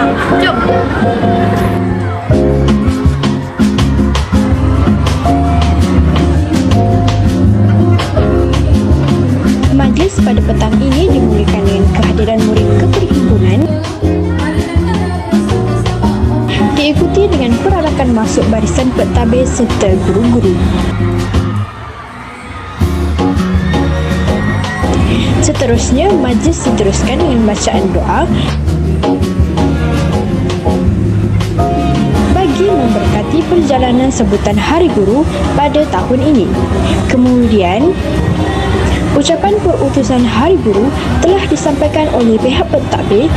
senang. Jom. Majlis pada petang ini dimulakan dengan kehadiran murid keperhimpunan, diikuti dengan perarakan masuk barisan pentadbir serta guru-guru. Seterusnya, majlis diteruskan dengan bacaan doa bagi memberkati perjalanan sambutan Hari Guru pada tahun ini. Kemudian, ucapan perutusan Hari Guru telah disampaikan oleh pihak pentadbir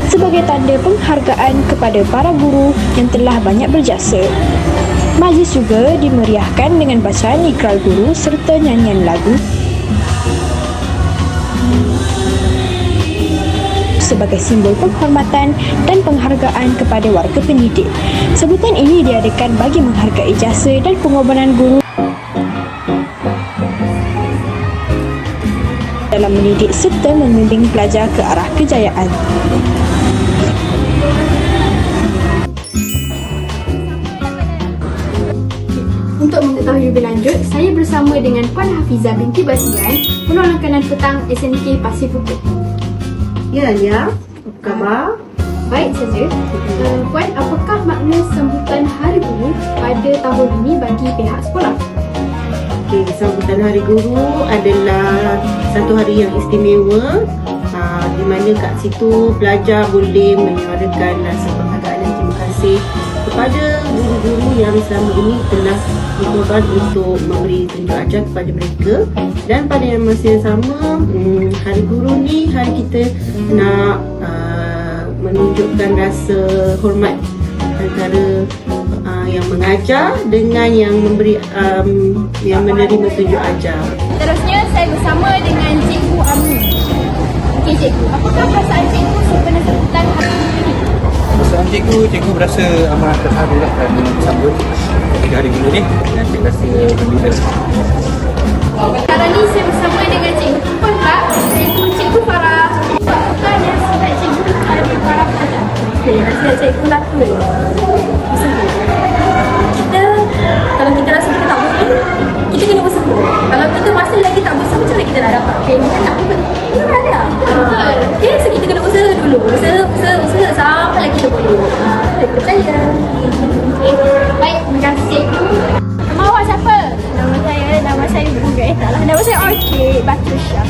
sebagai tanda penghargaan kepada para guru yang telah banyak berjasa. Majlis juga dimeriahkan dengan bacaan ikrar guru serta nyanyian lagu sebagai simbol penghormatan dan penghargaan kepada warga pendidik. Sambutan ini diadakan bagi menghargai jasa dan pengorbanan guru dalam mendidik serta membimbing pelajar ke arah kejayaan. Untuk mengetahui lebih lanjut, saya bersama dengan Puan Hafizah binti Basiran, Penolong Kanan Petang SMK Pasir Putih. Ya, Alia. Apa khabar? Baik saja. Puan, apakah makna sambutan Hari Guru pada tahun ini bagi pihak sekolah? Okey, sambutan Hari Guru adalah satu hari yang istimewa, di mana kat situ pelajar boleh menyuarakan rasa penghargaan dan terima kasih kepada guru-guru yang selama ini telah berkorban untuk memberi tunjuk ajar kepada mereka. Dan pada masa yang sama, Hari Guru ni hari kita nak menunjukkan rasa hormat antara yang mengajar dengan yang memberi yang menerima tunjuk ajar. Seterusnya, saya bersama dengan Cikgu Ami. Okey, Cikgu, apakah perasaan Cikgu sempena sambutan Hari Guru ini? Perasaan cikgu berasa amat terharu lah kerana sambut ketika Hari Guru ni, dan saya rasa gembira. Sekarang ni saya bersama dengan Cikgu Puan pula, Cikgu Farah. Apakah nasihat Cikgu kepada para pelajar? Okey, nasihat cikgu lah tu. Kalau kita rasa kita tak boleh, kita kena bersungguh. Kalau kita masih lagi tak bersungguh, macam mana kita nak dapat payment? Tak betul. Betul ada. Betul. Okey, so kita kena usaha dulu. Usaha sampai lagi kita boleh. Saya percaya. Okay. Baik, terima kasih Cikgu. Nama awak siapa? Nama saya Bunga. Taklah. Nama saya Orchid Batrisha.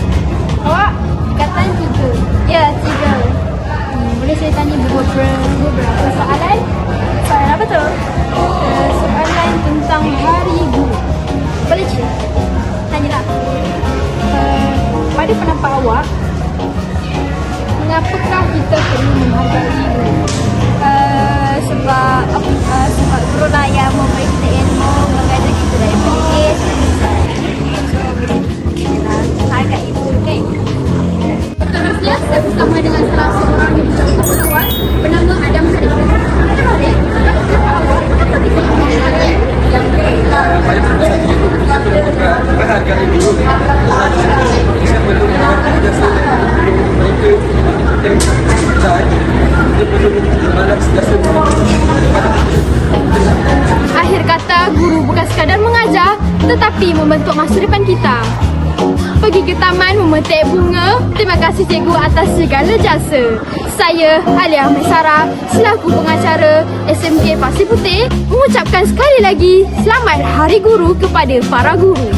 Awak tingkatan 3. Ya, 3. Boleh saya tanya beberapa soalan? Soalan apa tu? Soalan tentang Hari Guru. Boleh cik? Tanyalah. Pada pendapat awak, mengapakah kita perlu menghargai guru? Sebab guru lah yang memberi kita ilmu, mengajar kita dari pendidik. Hargai ibu, okey? Seterusnya, saya bersama dengan salah seorang yang bercakap perempuan bernama Adam Harif. Adam Harif, awak kenapa kita menghargai yang Menghargai guru ni, kita perlu menghargai jasa mereka yang kita perlu membalas jasa Akhir kata, guru bukan sekadar mengajar tetapi membentuk masa depan kita. Pergi ke taman memetik bunga. Terima kasih cikgu atas segala jasa. Saya Alia Ahmed Sarah selaku pengacara SMK Pasir Putih mengucapkan sekali lagi selamat Hari Guru kepada para guru.